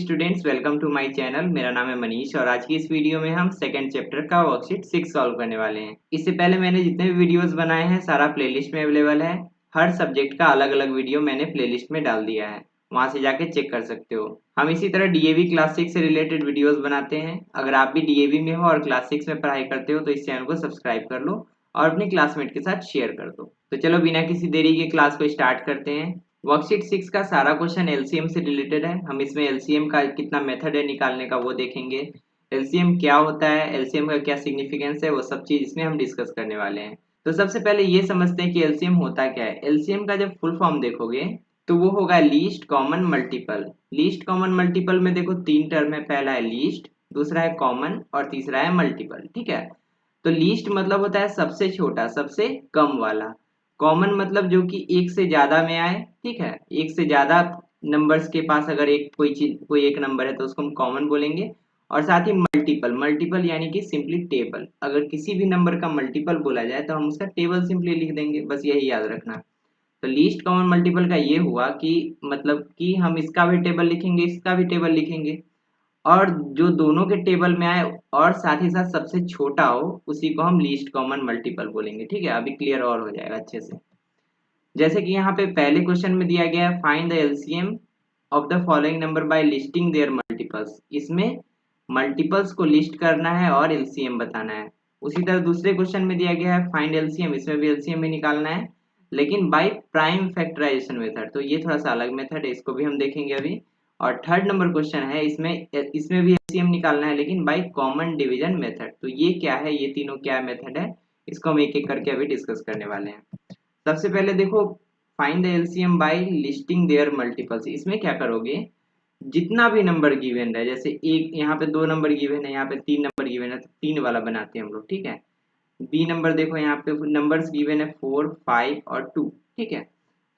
Students, welcome to my channel. मेरा नाम है मनीष और आज की इस वीडियो में हम सेकंड चैप्टर का वर्कशीट 6 सॉल्व करने वाले हैं। इससे पहले मैंने जितने भी वीडियोस बनाए हैं सारा प्लेलिस्ट में अवेलेबल है। हर सब्जेक्ट का अलग अलग वीडियो मैंने प्लेलिस्ट में डाल दिया है, वहां से जाके चेक कर सकते हो। हम इसी तरह डीएवी क्लास 6 से रिलेटेड वीडियोज बनाते हैं। अगर आप भी डीएवी में हो और क्लास 6 में पढ़ाई करते हो तो इस चैनल को सब्सक्राइब कर लो और अपने क्लासमेट के साथ शेयर कर दो। तो चलो बिना किसी देरी के क्लास को स्टार्ट करते हैं। वर्कशीट 6 का सारा क्वेश्चन एलसीएम से रिलेटेड है। हम इसमें एलसीएम का कितना मेथड है निकालने का वो देखेंगे। एलसीएम क्या होता है, एलसीएम का क्या सिग्निफिकेंस है, वो सब चीज इसमें हम डिस्कस करने वाले हैं। तो सबसे पहले ये समझते हैं कि एलसीएम होता क्या है। एलसीएम का जब फुल फॉर्म देखोगे तो वो होगा least common multiple. Least common multiple में देखो तीन टर्म है, पहला है लीस्ट, दूसरा है कॉमन और तीसरा है मल्टीपल। ठीक है, तो लीस्ट मतलब होता है सबसे छोटा, सबसे कम वाला। कॉमन मतलब जो कि एक से ज्यादा में आए। ठीक है, एक से ज्यादा नंबर्स के पास अगर एक कोई एक नंबर है तो उसको हम कॉमन बोलेंगे। और साथ ही मल्टीपल, मल्टीपल यानी कि सिंपली टेबल। अगर किसी भी नंबर का मल्टीपल बोला जाए तो हम उसका टेबल सिंपली लिख देंगे, बस यही याद रखना। तो लीस्ट कॉमन मल्टीपल का ये हुआ कि मतलब कि हम इसका भी टेबल लिखेंगे, इसका भी टेबल लिखेंगे, और जो दोनों के टेबल में आए और साथ ही साथ सबसे छोटा हो उसी को हम लीस्ट कॉमन मल्टीपल बोलेंगे। ठीक है, अभी क्लियर और हो जाएगा अच्छे से। जैसे कि यहाँ पे पहले क्वेश्चन में दिया गया है find the LCM of the following number by listing their multiples. इसमें मल्टीपल्स को लिस्ट करना है और एलसीएम बताना है। उसी तरह दूसरे क्वेश्चन में दिया गया है फाइंड एलसीएम, इसमें भी एलसीएम ही निकालना है लेकिन बाय प्राइम फैक्टराइजेशन मेथड। तो ये थोड़ा सा अलग मेथड है, इसको भी हम देखेंगे अभी। और थर्ड नंबर क्वेश्चन है, इसमें इसमें भी एलसीएम निकालना है लेकिन बाय कॉमन डिवीजन मेथड। तो ये क्या है, ये तीनों क्या मेथड है, इसको हम एक एक करके अभी डिस्कस करने वाले हैं। सबसे पहले देखो find the LCM by listing their multiples. इसमें क्या करोगे, जितना भी नंबर गिवन है, जैसे एक यहाँ पे दो नंबर गिवन है, यहाँ पे तीन नंबर गिवन है, तो तीन वाला बनाते हैं हम लोग। ठीक है, बी नंबर देखो यहाँ पे नंबर्स गिवन है 4, 5 और 2। ठीक है,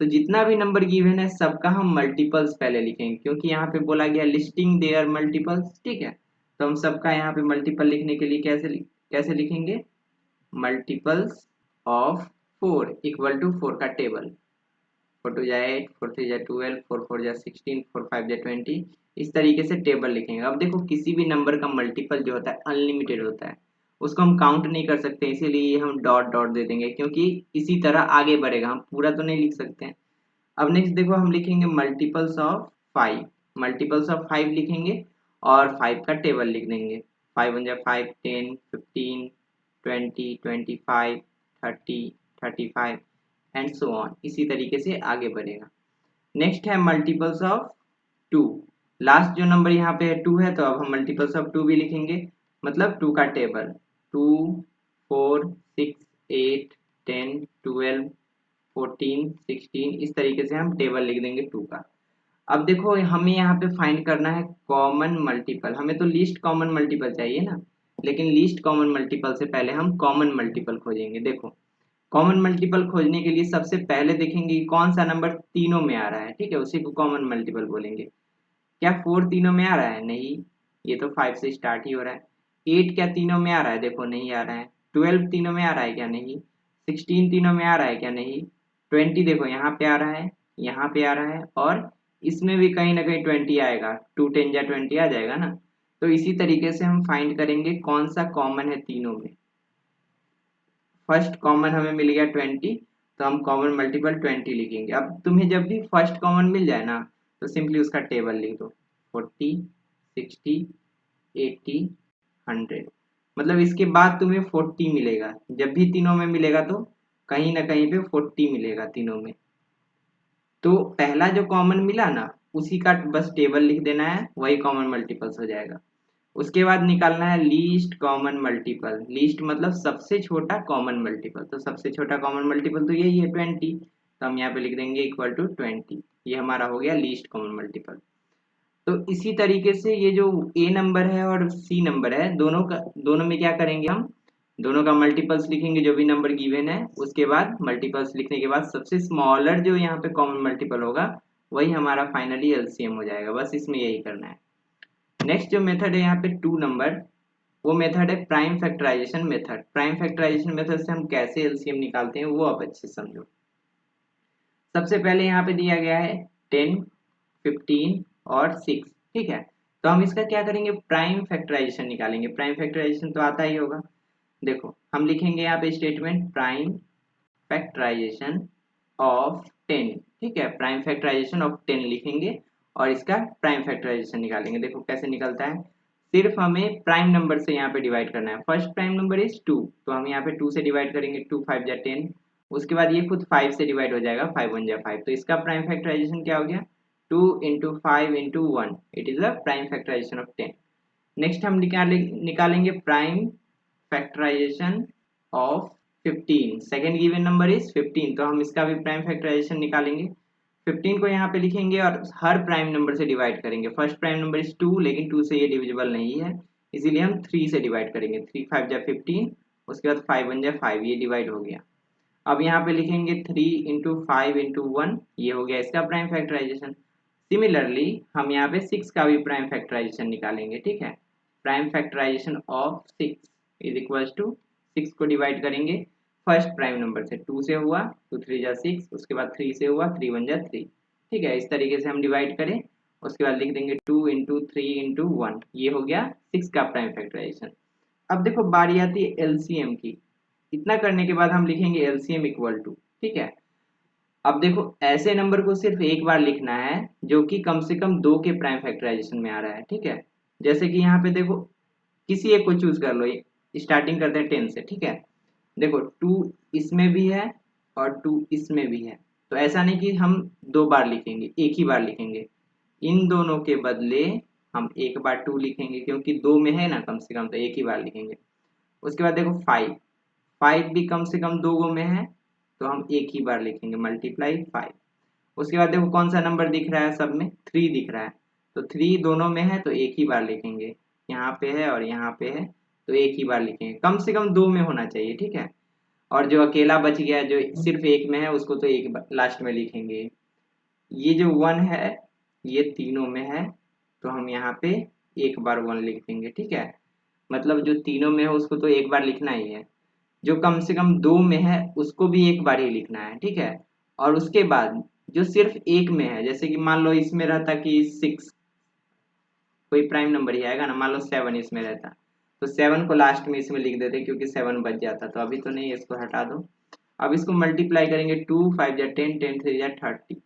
तो जितना भी नंबर गिवन है सबका हम मल्टीपल्स पहले लिखेंगे क्योंकि यहाँ पे बोला गया लिस्टिंग देयर मल्टीपल्स। ठीक है, तो हम सबका यहाँ पे मल्टीपल लिखने के लिए कैसे कैसे लिखेंगे, मल्टीपल्स ऑफ 4 इक्वल टू 4 का टेबल। 4 टू जा 8, 4 थ्री जा 12, 4 फोर जा 16, 4 फाइव जा 20। इस तरीके से टेबल लिखेंगे। अब देखो किसी भी नंबर का मल्टीपल जो होता है अनलिमिटेड होता है, उसको हम काउंट नहीं कर सकते, इसीलिए हम डॉट डॉट दे देंगे क्योंकि इसी तरह आगे बढ़ेगा, हम पूरा तो नहीं लिख सकते हैं। अब नेक्स्ट देखो हम लिखेंगे मल्टीपल्स ऑफ 5। मल्टीपल्स ऑफ 5 लिखेंगे और 5 का टेबल लिख देंगे। 5 वन जा 5, 10, 15, 20, 25, 30, 35 एंड सो ऑन। इसी तरीके से आगे बढ़ेगा। नेक्स्ट है मल्टीपल्स ऑफ 2। लास्ट जो नंबर यहाँ पे है 2 है, तो अब हम मल्टीपल्स ऑफ 2 भी लिखेंगे, मतलब 2 का टेबल। 2, 4, 6, 8, 10, 12, 14, 16, इस तरीके से हम टेबल लिख देंगे 2 का। अब देखो हमें यहाँ पे फाइंड करना है कॉमन मल्टीपल। हमें तो लीस्ट कॉमन मल्टीपल चाहिए ना, लेकिन लीस्ट कॉमन मल्टीपल से पहले हम कॉमन मल्टीपल खोजेंगे। देखो कॉमन मल्टीपल खोजने के लिए सबसे पहले देखेंगे कि कौन सा नंबर तीनों में आ रहा है। ठीक है, उसी को कॉमन मल्टीपल बोलेंगे। क्या 4 तीनों में आ रहा है? नहीं, ये तो 5 से स्टार्ट ही हो रहा है। 8 क्या तीनों में आ रहा है? देखो नहीं आ रहा है। 12 तीनों में आ रहा है क्या? नहीं। 16 तीनों में आ रहा है क्या? नहीं। 20 देखो यहाँ पे आ रहा है, यहाँ पे आ रहा है, और इसमें भी कहीं ना कहीं 20 आएगा। 2 10 या 20 आ जाएगा ना। तो इसी तरीके से हम फाइंड करेंगे कौन सा कॉमन है तीनों में। फर्स्ट कॉमन हमें मिल गया 20, तो हम कॉमन मल्टीपल 20 लिखेंगे। अब तुम्हें जब भी फर्स्ट कॉमन मिल जाए ना तो सिंपली उसका टेबल लिख दो। 40, 60, 80, 100। मतलब इसके बाद तुम्हें 40 मिलेगा। जब भी तीनों में मिलेगा तो कहीं ना कहीं पे 40 मिलेगा तीनों में। तो पहला जो कॉमन मिला ना उसी का बस टेबल लिख देना है, वही कॉमन मल्टीपल्स हो जाएगा। उसके बाद निकालना है लीस्ट कॉमन मल्टीपल। लीस्ट मतलब सबसे छोटा कॉमन मल्टीपल। तो सबसे छोटा कॉमन मल्टीपल तो यही है 20, तो हम यहाँ पे लिख देंगे इक्वल टू 20। ये हमारा हो गया लीस्ट कॉमन मल्टीपल। तो इसी तरीके से ये जो ए नंबर है और सी नंबर है, दोनों में क्या करेंगे, हम दोनों का मल्टीपल्स लिखेंगे जो भी नंबर गिवन है। उसके बाद मल्टीपल्स लिखने के बाद सबसे स्मॉलर जो यहाँ पे कॉमन मल्टीपल होगा वही हमारा फाइनली एलसीएम हो जाएगा। बस इसमें यही करना है। नेक्स्ट जो मेथड है यहाँ पे 2 नंबर, वो मेथड है prime factorisation method. Prime factorisation method से हम कैसे एलसीएम निकालते हैं वो आप अच्छे से समझो। सबसे पहले यहाँ पे दिया गया है 10, 15 और 6। ठीक है, तो हम इसका क्या करेंगे, प्राइम फैक्टराइजेशन निकालेंगे। प्राइम फैक्टराइजेशन तो आता ही होगा। देखो हम लिखेंगे यहाँ पे स्टेटमेंट प्राइम फैक्टराइजेशन ऑफ 10, ठीक है, प्राइम फैक्टराइजेशन ऑफ 10 लिखेंगे और इसका प्राइम फैक्टराइजेशन निकालेंगे। देखो कैसे निकलता है, सिर्फ हमें प्राइम नंबर से यहाँ पे डिवाइड करना है। फर्स्ट प्राइम नंबर इज 2, तो हम यहाँ पे 2 से डिवाइड करेंगे, 2 5 जा 10। उसके बाद ये खुद 5 से डिवाइड हो जाएगा, 5 1 जा 5। तो इसका प्राइम फैक्टराइजेशन क्या हो गया, 2 into 5 into 1, it is the prime factorisation of 10। Next हम निकालेंगे prime factorisation of 15। Second given number is 15, तो हम इसका भी प्राइम फैक्टराइजेशन निकालेंगे। 15 को यहाँ पे लिखेंगे और हर प्राइम नंबर से डिवाइड करेंगे। फर्स्ट प्राइम नंबर इज 2, लेकिन 2 से ये डिविजिबल नहीं है, इसीलिए हम 3 से डिवाइड करेंगे। 3 5 जा 15, उसके बाद 5 1 जा 5, ये डिवाइड हो गया। अब यहाँ पे लिखेंगे 3 इंटू 5 इंटू 1, ये हो गया इसका प्राइम फैक्टराइजेशन। सिमिलरली हम यहाँ पे 6 का भी प्राइम फैक्टराइजेशन निकालेंगे, ठीक है। Prime factorisation of 6 is equals to, 6 को डिवाइड करेंगे फर्स्ट प्राइम नंबर से, 2 से हुआ 2 3 जा 6, उसके बाद 3 से हुआ 3 1 जा 3, ठीक है। इस तरीके से हम डिवाइड करें, उसके बाद लिख देंगे 2 इंटू 3 इंटू 1, ये हो गया 6 का प्राइम फैक्टराइजेशन। अब देखो बारी आती है एलसीएम की। इतना करने के बाद हम लिखेंगे एलसीएम इक्वल टू, ठीक है। अब देखो ऐसे नंबर को सिर्फ एक बार लिखना है जो कि कम से कम 2 के प्राइम फैक्टराइजेशन में आ रहा है, ठीक है। जैसे कि यहाँ पे देखो किसी एक को चूज कर लो, स्टार्टिंग करते हैं 10 से, ठीक है। देखो 2 इसमें भी है और 2 इसमें भी है, तो ऐसा नहीं कि हम 2 बार लिखेंगे, एक ही बार लिखेंगे। इन दोनों के बदले हम एक बार 2 लिखेंगे, क्योंकि 2 में है ना कम से कम, तो एक ही बार लिखेंगे। उसके बाद देखो 5, 5 भी कम से कम 2 गो में है, तो हम एक ही बार लिखेंगे, मल्टीप्लाई 5। उसके बाद देखो कौन सा नंबर दिख रहा है, सब में 3 दिख रहा है, तो 3 दोनों में है तो एक ही बार लिखेंगे। यहाँ पे है और यहाँ पे है, तो एक ही बार लिखेंगे। कम से कम 2 में होना चाहिए, ठीक है। और जो अकेला बच गया, जो सिर्फ एक में है, उसको तो एक लास्ट में लिखेंगे। ये जो 1 है ये तीनों में है, तो हम यहाँ पे एक बार 1 लिख देंगे, ठीक है। मतलब जो तीनों में है उसको तो एक बार लिखना ही है। जो कम से कम 2 में है उसको भी एक बार ही लिखना है, ठीक है। और उसके बाद जो सिर्फ एक में है, जैसे कि मान लो इसमें रहता कि 6, कोई प्राइम नंबर ही आएगा ना, मान लो 7 इसमें रहता, तो 7 को लास्ट में इसमें लिख देते क्योंकि 7 बच जाता, तो अभी तो नहीं, इसको हटा दो। अब इसको मल्टीप्लाई करेंगे, 2 5 जा 10, 10 3 जा 30,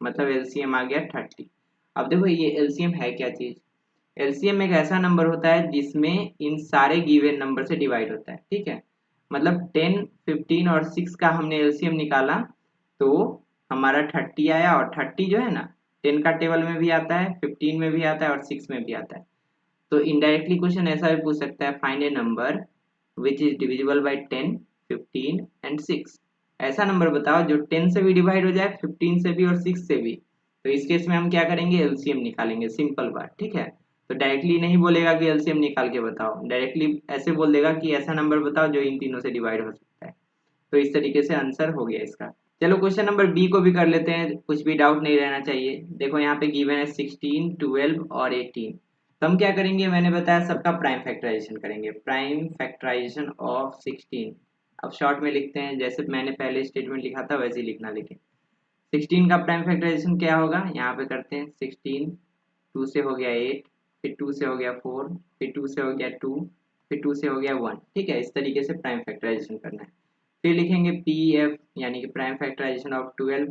मतलब एलसीएम आ गया 30। अब देखो ये एलसीएम है क्या चीज, एलसीएम एक ऐसा नंबर होता है जिसमें इन सारे गिवन नंबर से डिवाइड होता है, ठीक है। मतलब 10 15 और 6 का हमने एलसीएम निकाला, तो हमारा 30 आया। और 30 जो है ना 10 का टेबल में भी आता है, 15 में भी आता है और 6 में भी आता है। तो इनडायरेक्टली क्वेश्चन ऐसा भी पूछ सकता है, find A number which is divisible by 10 15 and 6। ऐसा नंबर बताओ जो 10 से भी डिवाइड हो जाए, 15 से भी और 6 से भी। तो इस केस में हम क्या करेंगे, एलसीएम निकालेंगे, सिंपल बात, ठीक है। तो डायरेक्टली नहीं बोलेगा कि एलसीएम निकाल के बताओ, डायरेक्टली ऐसे बोल देगा कि ऐसा नंबर बताओ जो इन तीनों से डिवाइड हो सकता है। तो इस तरीके से आंसर हो गया इसका। चलो क्वेश्चन नंबर बी को भी कर लेते हैं, कुछ भी डाउट नहीं रहना चाहिए। देखो यहाँ पे गिवन है 16 12 और 18। तो हम क्या करेंगे, मैंने बताया सबका प्राइम फैक्टराइजेशन करेंगे। प्राइम फैक्टराइजेशन ऑफ 16, अब शॉर्ट में लिखते हैं, जैसे मैंने पहले स्टेटमेंट लिखा था वैसे ही लिखना। लेकिन 16 का प्राइम फैक्टराइजेशन क्या होगा, यहाँ पे करते हैं 16, 2 से हो गया 8, फिर 2 से हो गया 4, फिर 2 से हो गया 2, फिर 2 से हो गया 1, ठीक है। इस तरीके से प्राइम फैक्टराइजेशन करना है। फिर लिखेंगे पी एफ, यानी कि प्राइम फैक्टराइजेशन ऑफ 12।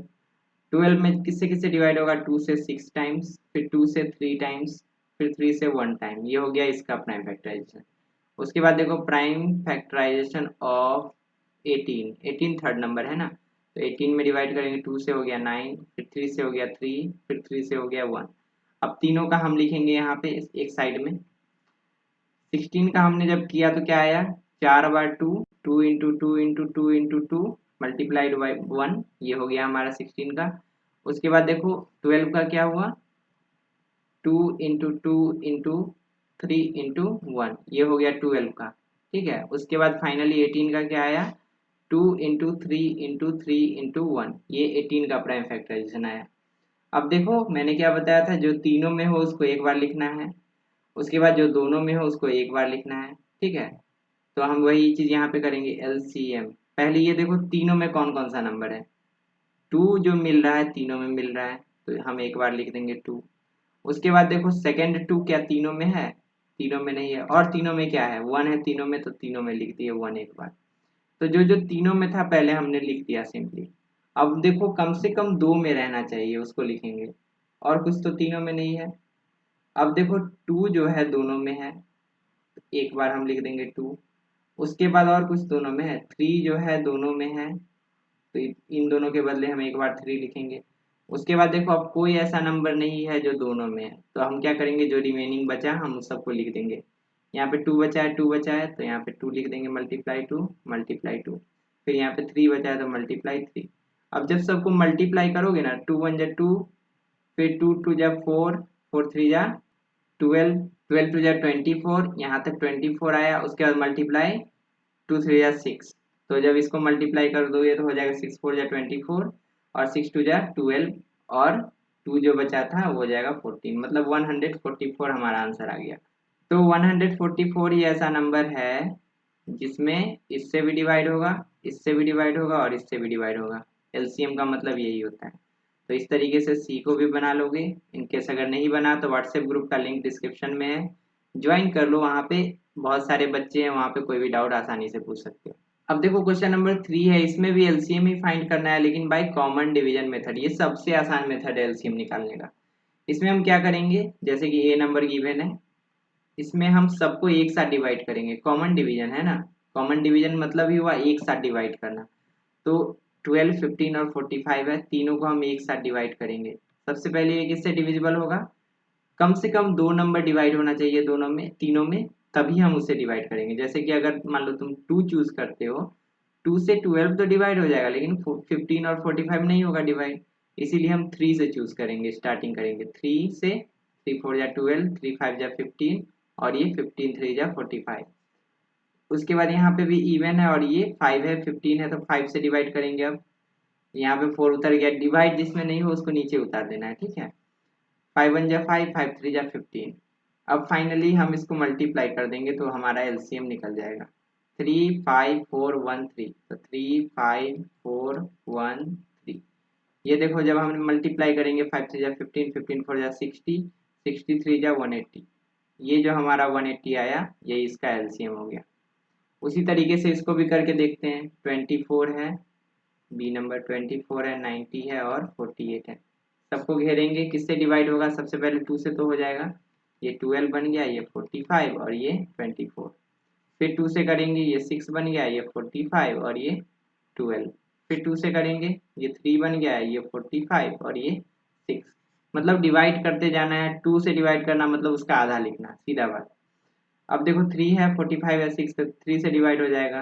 12 में किससे किससे डिवाइड होगा, 2 से 6 टाइम्स, फिर 2 से 3 टाइम्स, फिर 3 से 1 टाइम, ये हो गया इसका प्राइम फैक्टराइजेशन। उसके बाद देखो prime factorisation of 18, 18 third number है ना, तो 18 में डिवाइड करेंगे, 2 से हो गया 9, फिर 3 से हो गया 3, फिर 3 से हो गया 1। अब तीनों का हम लिखेंगे यहाँ पे एक साइड में। 16 का हमने जब किया तो क्या आया, 4/2, 2 into 2 into 2 into 2 multiplied by 1, ये हो गया हमारा 16 का। उसके बाद देखो 12 का क्या हुआ, 2 इंटू 2 इंटू 3 इंटू 1, ये हो गया 12 का, ठीक है। उसके बाद फाइनली 18 का क्या आया, 2 इंटू 3 इंटू 3 इंटू 1, ये 18 का प्राइम फैक्टराइजेशन आया। अब देखो मैंने क्या बताया था, जो तीनों में हो उसको एक बार लिखना है, उसके बाद जो दोनों में हो उसको एक बार लिखना है, ठीक है। तो हम वही चीज यहाँ पे करेंगे, एलसीएम। पहले ये देखो तीनों में कौन कौन सा नंबर है, 2 जो मिल रहा है तीनों में मिल रहा है, तो हम एक बार लिख देंगे 2। उसके बाद देखो सेकेंड 2 क्या तीनों में है? तीनों में नहीं है। और तीनों में क्या है? 1 है तीनों में, तो तीनों में लिख दिए 1 एक बार। तो जो जो तीनों में था पहले हमने लिख दिया सिंपली। अब देखो कम से कम 2 में रहना चाहिए, उसको लिखेंगे। और कुछ तो तीनों में नहीं है। अब देखो 2 जो है दोनों में है, तो एक बार हम लिख देंगे 2। उसके बाद और कुछ दोनों में है, 3 जो है दोनों में है, तो इन दोनों के बदले हम एक बार 3 लिखेंगे। उसके बाद देखो अब कोई ऐसा नंबर नहीं है जो दोनों में है, तो हम क्या करेंगे, जो रिमेनिंग बचा हम उस सबको लिख देंगे। यहाँ पे 2 बचा है, 2 बचा है, तो यहाँ पे 2 लिख देंगे, मल्टीप्लाई 2 मल्टीप्लाई 2। फिर यहाँ पे 3 बचा है तो मल्टीप्लाई 3। अब जब सबको मल्टीप्लाई करोगे ना, 2 1 जा 2, फिर 2 2 जा 4, 4 3 जा 12, 12 2 जा 24, यहाँ तक 24 आया। उसके बाद मल्टीप्लाई 2 3 जा 6। तो जब इसको मल्टीप्लाई कर दोगे तो हो जाएगा 6 4 जा 24 और 6 2 जा 12, और 2 जो बचा था वो हो जाएगा 14, मतलब 144 हमारा आंसर आ गया। तो 144 ही ऐसा नंबर है जिसमें इससे भी डिवाइड होगा, इससे भी डिवाइड होगा और इससे भी डिवाइड होगा। एलसीएम का मतलब यही होता है। तो इस तरीके से सी को भी बना लोगे। इनकेस अगर नहीं बना तो व्हाट्सएप ग्रुप का लिंक डिस्क्रिप्शन में है, ज्वाइन कर लो। वहाँ पे बहुत सारे बच्चे हैं, वहाँ पे कोई भी डाउट आसानी से पूछ सकते हो। अब देखो क्वेश्चन नंबर 3 है, इसमें भी एलसीएम ही फाइंड करना है, लेकिन बाय कॉमन डिवीजन मेथड। ये सबसे आसान मेथड है एलसीएम निकालने का। इसमें हम क्या करेंगे, जैसे कि ए नंबर गिवन है, इसमें हम सबको एक साथ डिवाइड करेंगे। कॉमन डिवीजन है ना, कॉमन डिवीजन मतलब ही हुआ एक साथ डिवाइड करना। तो 12 15 और 45 है, तीनों को हम एक साथ डिवाइड करेंगे। सबसे पहले ये किससे डिविजिबल होगा, कम से कम 2 नंबर डिवाइड होना चाहिए दोनों में, तीनों में, तभी हम उसे डिवाइड करेंगे। जैसे कि अगर मान लो तुम 2 चूज करते हो, 2 से 12 तो डिवाइड हो जाएगा, लेकिन 15 और 45 नहीं होगा डिवाइड। इसीलिए हम 3 से चूज करेंगे, स्टार्टिंग करेंगे 3 से। 3 4 जा 12, 3 5 जा 15, और ये 15 3 जा 45। उसके बाद यहाँ पे भी इवन है और ये 5 है, 15 है, तो 5 से डिवाइड करेंगे। अब यहाँ पे 4 उतर गया, डिवाइड जिसमें नहीं हो उसको नीचे उतार देना है, ठीक है। 5 1 जा 5, 5 3 जा 15। अब फाइनली हम इसको मल्टीप्लाई कर देंगे तो हमारा एलसीएम निकल जाएगा 3 5 4 1 3। तो 3 5 4 1 3। ये देखो जब हम मल्टीप्लाई करेंगे, 5 3 जा 15, 15 4 जा 60, 63 जा 180। ये जो हमारा 180 आया, यही इसका एलसीएम हो गया। उसी तरीके से इसको भी करके देखते हैं। 24 है, बी नंबर 24 है, 90 है और 48 है। सबको घेरेंगे, किससे डिवाइड होगा, सबसे पहले 2 से तो हो जाएगा। ये 12 बन गया, ये 45 और ये 24। फिर 2 से करेंगे, ये 6 बन गया, ये 45 और ये 12। फिर 2 से करेंगे, ये 3 बन गया, ये 45 और ये 6। मतलब डिवाइड करते जाना है, 2 से डिवाइड करना मतलब उसका आधा लिखना, सीधा बात। अब देखो 3 है, 45 है, 6 है, 3 से डिवाइड हो जाएगा।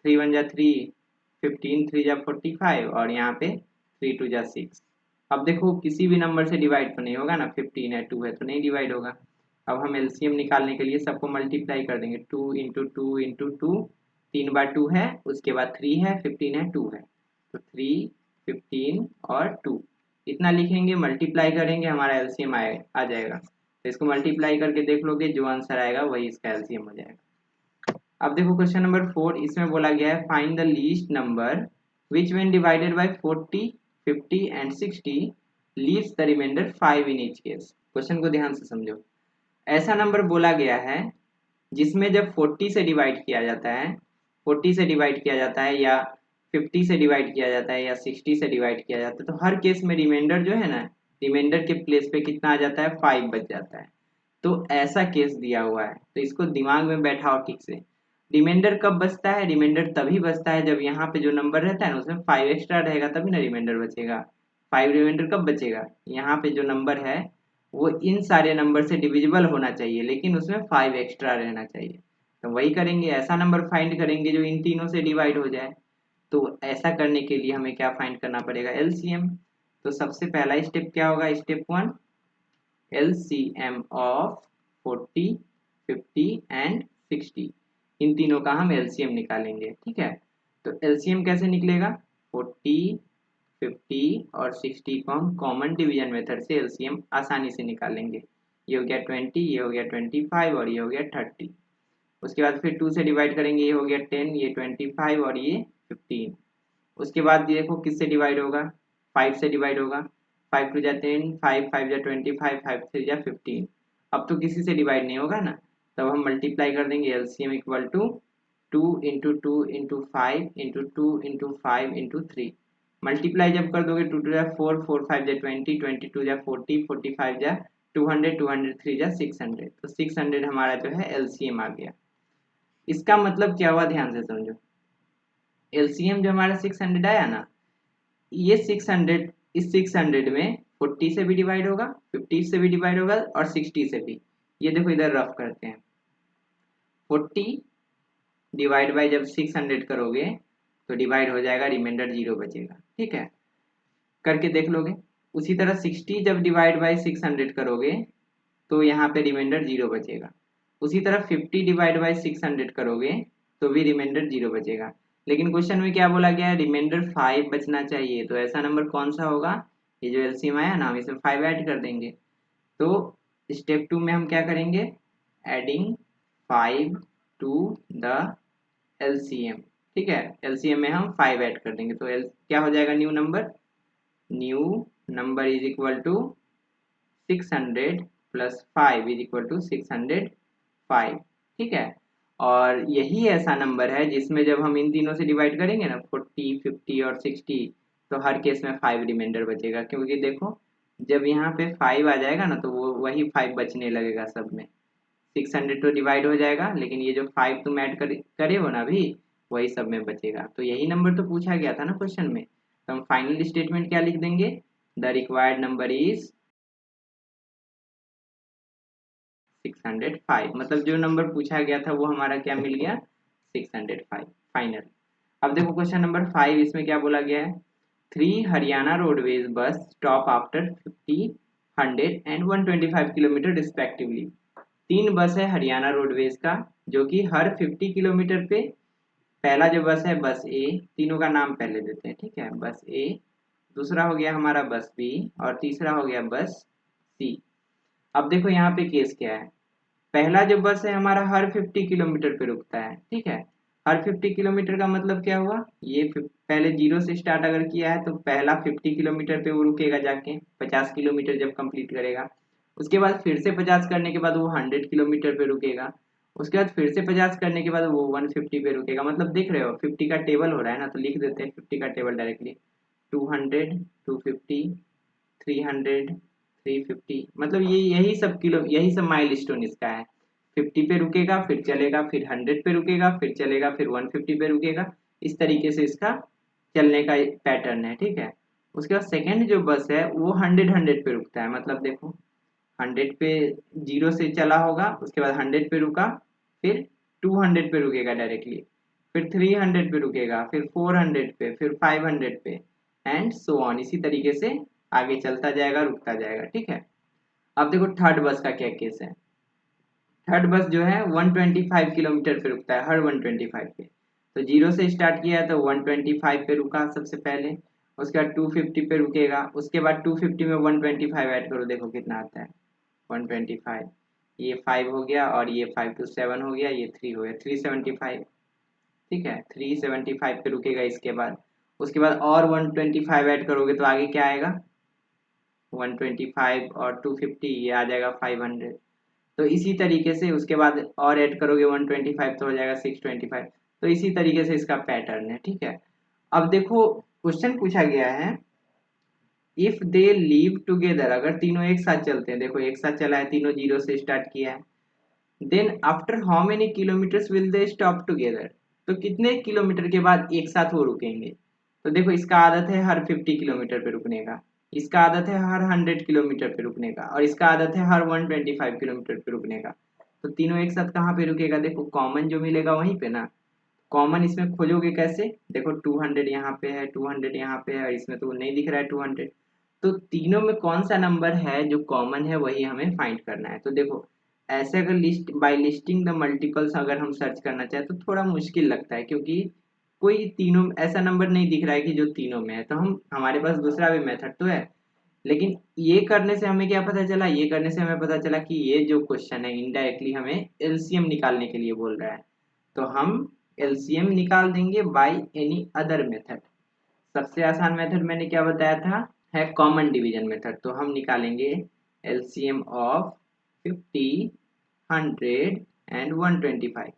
3 1 जा 3, 15 3 जा 45 और यहाँ पे 3 2 जा 6। अब देखो किसी भी नंबर से डिवाइड तो नहीं होगा ना, 15 है 2 है तो नहीं डिवाइड होगा। अब हम एलसीएम निकालने के लिए सबको मल्टीप्लाई कर देंगे। 2 इंटू 2 इंटू 2, 3 बार 2 है, उसके बाद 3 है, 15 है, 2 है, तो 3 15 और 2 इतना लिखेंगे, मल्टीप्लाई करेंगे, हमारा एलसीएम आ जाएगा। तो इसको मल्टीप्लाई करके देख लोगे, जो आंसर आएगा वही इसका एलसीएम हो जाएगा। अब देखो क्वेश्चन नंबर 4, इसमें बोला गया है find the least number which when divided by 40 50 and 60 leaves the remainder 5 in each case. Question को ध्यान से समझो। ऐसा नंबर बोला गया है जिसमें जब 40 से डिवाइड किया जाता है, 40 से डिवाइड किया जाता है या 50 से डिवाइड किया जाता है या 60 से डिवाइड किया जाता है, तो हर केस में रिमाइंडर जो है ना, रिमाइंडर के प्लेस पे कितना आ जाता है, 5 बच जाता है। तो ऐसा केस दिया हुआ है, तो इसको दिमाग में बैठाओ ठीक से। रिमाइंडर कब बचता है, रिमाइंडर तभी बचता है जब यहाँ पे जो नंबर रहता है ना उसमें 5 एक्स्ट्रा रहेगा, तभी ना रिमाइंडर बचेगा। 5 रिमाइंडर कब बचेगा, यहाँ पे जो नंबर है वो इन सारे नंबर से डिविजिबल होना चाहिए, लेकिन उसमें 5 एक्स्ट्रा रहना चाहिए। तो वही करेंगे, ऐसा नंबर फाइंड करेंगे जो इन तीनों से डिवाइड हो जाए। तो ऐसा करने के लिए हमें क्या फाइंड करना पड़ेगा, एलसीएम। तो सबसे पहला स्टेप क्या होगा, स्टेप 1, LCM ऑफ 40 50 एंड 60। इन तीनों का हम LCM निकालेंगे, ठीक है। तो LCM कैसे निकलेगा, 40 50 और 60 को हम कॉमन डिवीजन मेथड से LCM आसानी से निकालेंगे। ये हो गया 20, ये हो गया 25 और ये हो गया 30। उसके बाद फिर 2 से डिवाइड करेंगे, ये हो गया 10, ये 25 और ये 15। उसके बाद देखो किससे डिवाइड होगा, 5 से डिवाइड होगा। 5 टू जा 10, 5 5 जा 25, 5 3 जा 15। अब तो किसी से डिवाइड नहीं होगा ना, तब हम मल्टीप्लाई कर देंगे। LCM equal to 2 into 2 into 5 into 2 into 5 into 3। Multiply जब कर दोगे 2 टू जा 4, 4 5 जा 20, 22 जा 40, 45 जा 200, 203 जा 600। तो 600 हमारा जो है एलसीएम आ गया। इसका मतलब क्या हुआ, ध्यान से समझो। एलसीएम जो हमारा 600 आया ना, ये 600 इस 600 में 40 से भी डिवाइड होगा, 50 से भी डिवाइड होगा और 60 से भी। ये देखो इधर रफ करते हैं। 40 डिवाइड बाय जब 600 करोगे तो डिवाइड हो जाएगा, रिमाइंडर 0 बचेगा। ठीक है, करके देख लोगे। उसी तरह 60 जब डिवाइड बाय 600 करोगे तो यहाँ पे रिमाइंडर 0 बचेगा। उसी तरह 50 डिवाइड बाय 600 करोगे तो भी रिमाइंडर 0 बचेगा। लेकिन क्वेश्चन में क्या बोला गया है, रिमाइंडर 5 बचना चाहिए। तो ऐसा नंबर कौन सा होगा, ये जो एलसीएम आया ना, हम इसमें 5 ऐड कर देंगे। तो स्टेप 2 में हम क्या करेंगे, एडिंग 5 टू द एलसीएम। ठीक है, एलसीएम में हम 5 ऐड कर देंगे। तो क्या हो जाएगा, new number is equal to 600 plus 5 is equal to 605। ठीक है, और यही ऐसा नंबर है जिसमें जब हम इन तीनों से डिवाइड करेंगे ना, 40, 50 और 60, तो हर केस में 5 रिमाइंडर बचेगा। क्योंकि देखो जब यहाँ पे 5 आ जाएगा ना, तो वो वही 5 बचने लगेगा सब में। 600 तो डिवाइड हो जाएगा, लेकिन ये जो 5 तुम ऐड करे हो ना अभी, वही सब में बचेगा। तो यही नंबर तो पूछा गया था ना क्वेश्चन में। तो हम फाइनल स्टेटमेंट क्या लिख देंगे, द रिक्वायर्ड नंबर इज 605। मतलब जो नंबर पूछा गया था वो हमारा क्या मिल गया, 605 फाइनल। अब देखो क्वेश्चन नंबर 5, इसमें क्या बोला गया है, 3 Haryana roadways bus stop after 50, 100 and 125 kilometre respectively. 3 बस है हरियाणा रोडवेज का जो कि हर 50 किलोमीटर पे, पहला जो बस है बस ए, तीनों का नाम पहले देते हैं। ठीक है, बस ए, दूसरा हो गया हमारा बस बी, और तीसरा हो गया बस सी। अब देखो यहाँ पे केस क्या है, पहला जो बस है हमारा हर 50 किलोमीटर पे रुकता है। ठीक है, हर 50 किलोमीटर का मतलब क्या हुआ, ये पहले 0 से स्टार्ट अगर किया है तो पहला 50 किलोमीटर पे वो रुकेगा जाके, 50 किलोमीटर जब कंप्लीट करेगा। उसके बाद फिर से 50 करने के बाद वो 100 किलोमीटर पे रुकेगा। उसके बाद फिर से 50 करने के बाद वो 150 पे रुकेगा। मतलब देख रहे हो 50 का टेबल हो रहा है ना, तो लिख देते हैं 50 का टेबल डायरेक्टली, 200, 250, 300, 350। मतलब ये यही सब माइल स्टोन इसका है। 50 पे रुकेगा, फिर चलेगा, फिर 100 पे रुकेगा, फिर चलेगा, फिर 150 पे रुकेगा। इस तरीके से इसका चलने का पैटर्न है। ठीक है, उसके बाद सेकंड जो बस है वो 100 पे रुकता है। मतलब देखो 100 पे 0 से चला होगा, उसके बाद 100 पे रुका, फिर 200 पे रुकेगा डायरेक्टली, फिर 300 पे रुकेगा, फिर 400 पे, फिर 500 पे, एंड सो ऑन। इसी तरीके से आगे चलता जाएगा, रुकता जाएगा। ठीक है, अब देखो थर्ड बस का क्या केस है। थर्ड बस जो है 125 किलोमीटर पे रुकता है, हर 125 पे। तो 0 से स्टार्ट किया तो 125 पे रुका सबसे पहले, उसके बाद 250 पे रुकेगा, उसके बाद 250 में 125 ऐड करो, देखो कितना आता है, 125। ये 5 हो गया, और ये 5 to 7 हो गया, ये 3 हो गया, 375। ठीक है, 375 पे रुकेगा। इसके बाद उसके बाद और 125 ऐड करोगे तो आगे क्या आएगा, 125 और 250, ये आ जाएगा 500। तो इसी तरीके से उसके बाद और ऐड करोगे 125 तो हो जाएगा 625। तो इसी तरीके से इसका पैटर्न है। ठीक है, अब देखो क्वेश्चन पूछा गया है, इफ दे लीव टुगेदर, अगर तीनों एक साथ चलते हैं, देखो एक साथ चला है, तीनों 0 से स्टार्ट किया है, then after how many kilometres will they stop together. तो कितने किलोमीटर के बाद एक साथ वो रुकेंगे। तो देखो इसका आदत है हर 50 किलोमीटर पे रुकने का, इसका आदत है हर 100 किलोमीटर पे रुकने का, और इसका आदत है हर 125 किलोमीटर पे रुकने का। तो तीनों एक साथ कहाँ पे रुकेगा, देखो कॉमन जो मिलेगा वहीं पे ना। कॉमन इसमें खोजोगे कैसे, देखो 200 यहाँ पे है, 200 यहाँ पे है, और इसमें तो नहीं दिख रहा है 200। तो तीनों में कौन सा नंबर है जो कॉमन है, वही हमें फाइंड करना है। तो देखो ऐसे अगर list by listing the multiples अगर हम सर्च करना चाहें तो थोड़ा मुश्किल लगता है, क्योंकि कोई तीनों ऐसा नंबर नहीं दिख रहा है कि जो तीनों में है। तो हम हमारे पास दूसरा भी मेथड तो है, लेकिन ये करने से हमें क्या पता चला, ये करने से हमें पता चला कि ये जो क्वेश्चन है इनडायरेक्टली हमें एलसीएम निकालने के लिए बोल रहा है। तो हम एलसीएम निकाल देंगे बाय एनी अदर मेथड। सबसे आसान मेथड मैंने क्या बताया था, है कॉमन डिवीजन मेथड। तो हम निकालेंगे एलसीएम ऑफ 50, 100 एंड 125।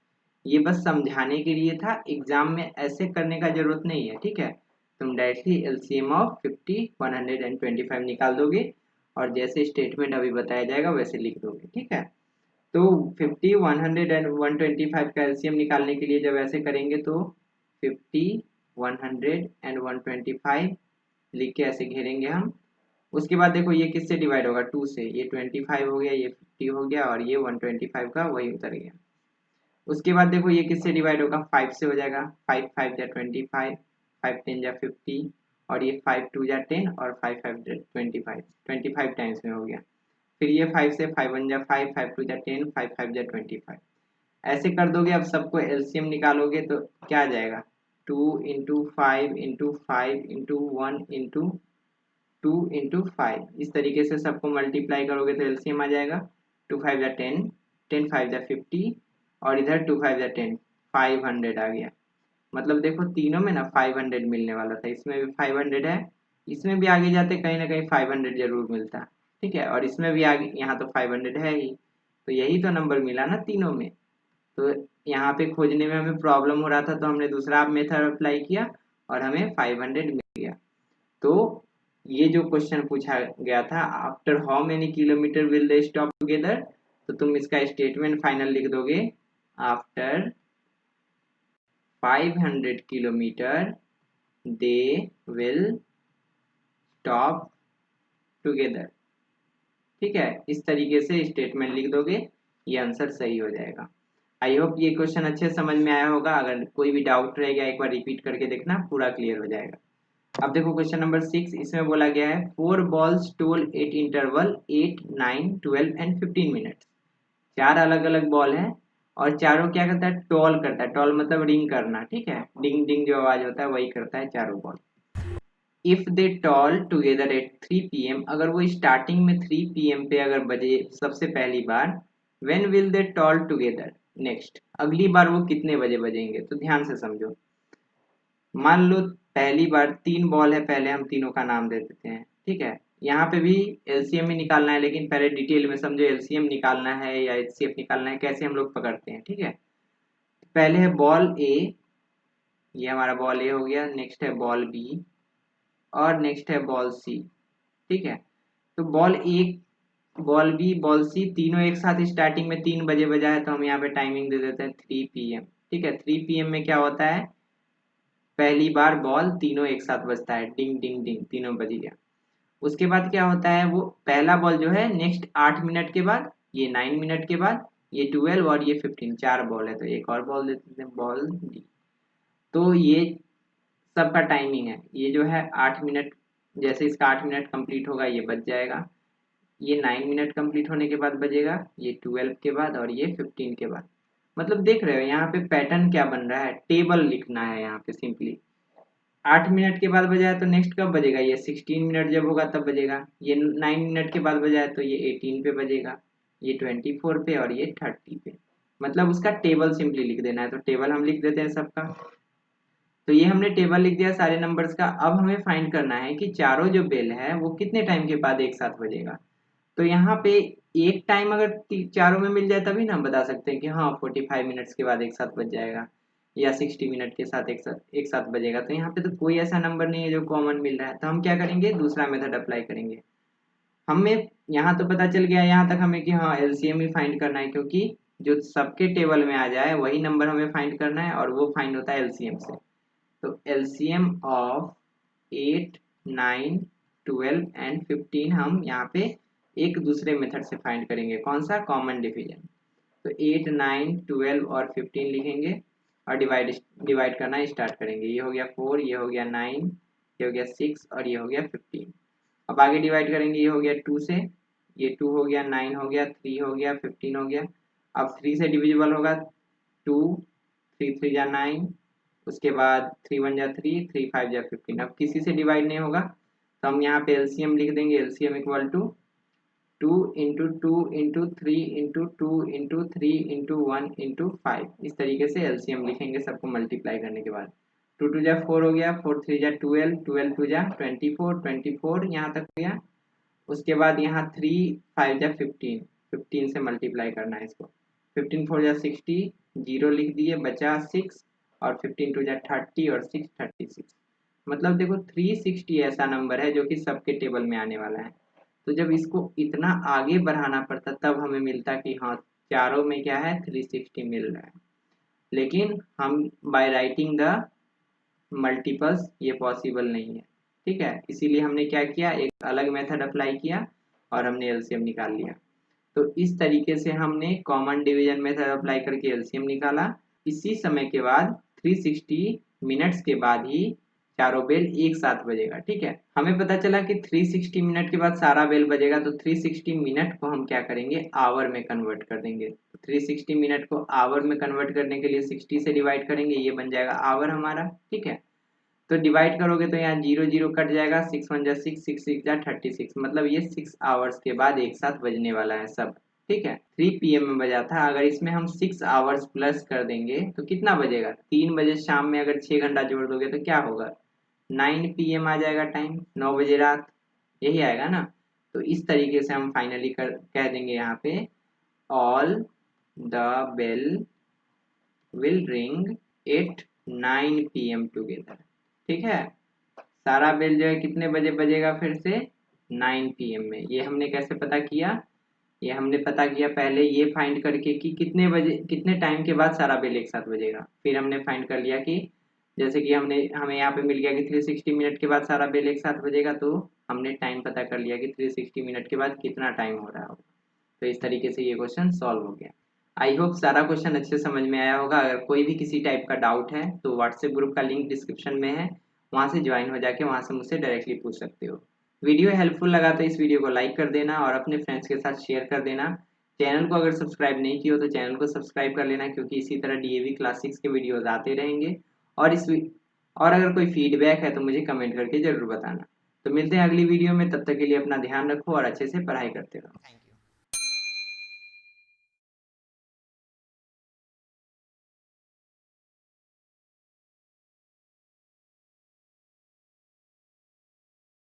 ये बस समझाने के लिए था, एग्जाम में ऐसे करने का जरूरत नहीं है, ठीक है। तुम डायरेक्टली एलसीएम ऑफ 50, 100 एंड 25 निकाल दोगे और जैसे स्टेटमेंट अभी बताया जाएगा वैसे लिख दोगे, ठीक है। तो 50, 100 एंड 125 का एलसीएम निकालने के लिए जब ऐसे करेंगे तो 50, 100 एंड 125 लिख के ऐसे घेरेंगे हम। उसके बाद देखो ये किससे डिवाइड होगा, 2 से। ये 25 हो गया, ये 50 हो गया और ये 125 का वही उतर गया। उसके बाद देखो ये किससे डिवाइड होगा, 5 से हो जाएगा। 5 5 जा 25, 5 10 जा 50 और ये 5 2 जा 10 और 5 5 जा 25, 25 टाइम्स में हो गया। फिर ये 5 से 5 1 जा 5, 5 2 जा 10, 5 5 जा 25। ऐसे कर दोगे। अब सबको एलसीएम निकालोगे तो क्या आ जाएगा, 2 into 5 into 5 into 1 into 2 into 5। इस तरीके से सबको मल्टीप्लाई करोगे तो एलसीएम आ जाएगा। 2 5 जा 10, 10 5 जा 50 और इधर 2 5 जा 10, 500 आ गया। मतलब देखो तीनों में ना 500 मिलने वाला था, इसमें भी 500 है, इसमें भी आगे जाते कहीं ना कहीं 500 जरूर मिलता, ठीक है। और इसमें भी आगे, यहाँ तो 500 है ही, तो यही तो नंबर मिला ना तीनों में। तो यहाँ पे खोजने में हमें प्रॉब्लम हो रहा था तो हमने दूसरा मेथड अप्लाई किया और हमें 500 मिल गया। तो ये जो क्वेश्चन पूछा गया था, after how many kilometre will they stop together, तो तुम इसका स्टेटमेंट फाइनल लिख दोगे, after 500 kilometre they will stop together, ठीक है। इस तरीके से स्टेटमेंट लिख दोगे, ये आंसर सही हो जाएगा। आई होप ये क्वेश्चन अच्छे समझ में आया होगा। अगर कोई भी डाउट रह गया एक बार रिपीट करके देखना, पूरा क्लियर हो जाएगा। अब देखो क्वेश्चन नंबर 6, इसमें बोला गया है 4 balls toll eight interval 8, 9, 12 and 15 minutes. चार अलग अलग बॉल है और चारों क्या करता है, टॉल करता है। टॉल मतलब रिंग करना, ठीक है। डिंग डिंग जो आवाज होता है वही करता है चारों ball. If they toll together at 3 PM, अगर वो स्टार्टिंग में 3 PM पे अगर बजे सबसे पहली बार, when will they toll together next, अगली बार वो कितने बजे बजेंगे। तो ध्यान से समझो, मान लो पहली बार 3 बॉल है, पहले हम तीनों का नाम दे देते हैं, ठीक है। यहाँ पे भी एलसीएम ही निकालना है, लेकिन पहले डिटेल में समझो एलसीएम निकालना है या एचसीएफ निकालना है, कैसे हम लोग पकड़ते हैं, ठीक है। पहले है बॉल ए, ये हमारा बॉल ए हो गया। नेक्स्ट है बॉल बी और नेक्स्ट है बॉल सी, ठीक है। तो बॉल ए, बॉल बी, बॉल सी तीनों एक साथ स्टार्टिंग में 3 बजे बजा है, तो हम यहाँ पे टाइमिंग दे देते हैं 3 PM, ठीक है। 3 PM में क्या होता है, पहली बार बॉल तीनों एक साथ बजता है, डिंग डिंग डिंग, तीनों बज गया। उसके बाद क्या होता है, वो पहला बॉल जो है नेक्स्ट 8 मिनट के बाद, ये 9 मिनट के बाद, ये 12 और ये 15, 4 बॉल है तो एक और बॉल देते हैं, बॉल डी। तो ये सबका टाइमिंग है। ये जो है 8 मिनट, जैसे इसका 8 मिनट कंप्लीट होगा ये बज जाएगा। ये 9 मिनट कंप्लीट होने के बाद बजेगा, ये 12 के बाद और ये 15 के बाद। मतलब देख रहे हो यहाँ पे पैटर्न क्या बन रहा है, टेबल लिखना है यहाँ पे सिंपली। 8 मिनट के बाद बजाया तो नेक्स्ट कब बजेगा, ये 16 मिनट जब होगा तब बजेगा। ये 9 मिनट के बाद बजाया तो ये 18 पे बजेगा, ये 24 पे और ये 30 पे। मतलब उसका टेबल सिंपली लिख देना है। तो टेबल हम लिख देते हैं सबका। तो ये हमने टेबल लिख दिया सारे नंबर्स का। अब हमें फाइंड करना है कि चारों जो बेल है वो कितने टाइम के बाद एक साथ बजेगा। तो यहाँ पे एक टाइम अगर चारों में मिल जाए तभी ना हम बता सकते हैं कि हाँ 45 मिनट्स के बाद एक साथ बज जाएगा या 60 मिनट के साथ एक साथ बजेगा। तो यहाँ पे तो कोई ऐसा नंबर नहीं है जो कॉमन मिल रहा है, तो हम क्या करेंगे, दूसरा मेथड अप्लाई करेंगे। हमें यहाँ तो पता चल गया यहाँ तक हमें कि हाँ एलसीएम ही फाइंड करना है, क्योंकि जो सबके टेबल में आ जाए वही नंबर हमें फाइंड करना है और वो फाइंड होता है एलसीएम से। तो एलसीएम ऑफ 8, 9, 12 एंड 15 हम यहाँ पे एक दूसरे मेथड से फाइंड करेंगे, कौन सा, कॉमन डिवीजन। तो 8, 9, 12 और 15 लिखेंगे और डिवाइड डिवाइड करना स्टार्ट करेंगे। ये हो गया 4, ये हो गया 9, ये हो गया 6 और ये हो गया 15। अब आगे डिवाइड करेंगे, ये हो गया 2 से, ये 2 हो गया, 9 हो गया, 3 हो गया, 15 हो गया। अब 3 से डिविजिबल होगा 2, 3 3 जा 9, उसके बाद 3 1 जा 3, 3 5 जा 15। अब किसी से डिवाइड नहीं होगा तो हम यहाँ पे एलसीएम लिख देंगे। LCM equal to 2 into 2 into 3 into 2 into 3 into 1 into 5। इस तरीके से एलसीएम लिखेंगे सबको मल्टीप्लाई करने के बाद। 2 2 जा 4 हो गया, 4 3 जा 12, 12 2 जा 24, 24 यहाँ तक हो गया। उसके बाद यहाँ 3 5 जा 15, 15 से मल्टीप्लाई करना है इसको। 15 4 जा 60, जीरो लिख दिए, बचा 6, और 15 2 जा 30 और 6 36। मतलब देखो 360 ऐसा नंबर है जो कि सबके टेबल में आने वाला है। तो जब इसको इतना आगे बढ़ाना पड़ता तब हमें मिलता कि हाँ चारों में क्या है 360 मिल रहा है। लेकिन हम बाय राइटिंग द मल्टीपल्स ये पॉसिबल नहीं है, ठीक है। इसीलिए हमने क्या किया, एक अलग मेथड अप्लाई किया और हमने एलसीएम निकाल लिया। तो इस तरीके से हमने कॉमन डिवीजन मेथड अप्लाई करके एलसीएम निकाला। इसी समय के बाद 360 मिनट्स के बाद ही चारों बेल एक साथ बजेगा, ठीक है। हमें पता चला कि 360 मिनट के बाद सारा बेल बजेगा, तो 360 मिनट को हम क्या करेंगे, आवर में कन्वर्ट कर देंगे। 360 मिनट को आवर में कन्वर्ट करने के लिए 60 से डिवाइड करेंगे, ये बन जाएगा आवर हमारा, ठीक है। तो डिवाइड करोगे तो यहाँ जीरो जीरो कट जाएगा, 6 1 जा 6, 6 6 जा 36, मतलब ये 6 आवर्स के बाद एक साथ बजने वाला है सब, ठीक है। 3 PM में बजा था, अगर इसमें हम 6 आवर्स प्लस कर देंगे तो कितना बजेगा, 3 बजे शाम में अगर 6 घंटा जोड़ दोगे तो क्या होगा, 9 PM आ जाएगा टाइम, 9 बजे रात, यही आएगा ना। तो इस तरीके से हम फाइनली कह देंगे यहाँ पे all the bell will ring at 9 PM together, ठीक है। सारा बेल जो है कितने बजे बजेगा फिर से, 9 PM में। ये हमने कैसे पता किया, ये हमने पता किया पहले ये फाइंड करके कि कितने बजे कितने टाइम के बाद सारा बेल एक साथ बजेगा। फिर हमने फाइंड कर लिया कि जैसे कि हमें यहाँ पे मिल गया कि 360 मिनट के बाद सारा बेल एक साथ बजेगा, तो हमने टाइम पता कर लिया कि 360 मिनट के बाद कितना टाइम हो रहा होगा। तो इस तरीके से ये क्वेश्चन सॉल्व हो गया। आई होप सारा क्वेश्चन अच्छे समझ में आया होगा। अगर कोई भी किसी टाइप का डाउट है तो व्हाट्सएप ग्रुप का लिंक डिस्क्रिप्शन में है, वहाँ से ज्वाइन हो जाके वहाँ से मुझसे डायरेक्टली पूछ सकते हो। वीडियो हेल्पफुल लगा तो इस वीडियो को लाइक कर देना और अपने फ्रेंड्स के साथ शेयर कर देना। चैनल को अगर सब्सक्राइब नहीं किया हो तो चैनल को सब्सक्राइब कर लेना, क्योंकि इसी तरह डीएवी क्लास 6 के वीडियोज आते रहेंगे। और और अगर कोई फीडबैक है तो मुझे कमेंट करके जरूर बताना। तो मिलते हैं अगली वीडियो में, तब तक के लिए अपना ध्यान रखो और अच्छे से पढ़ाई करते रहो। Thank you.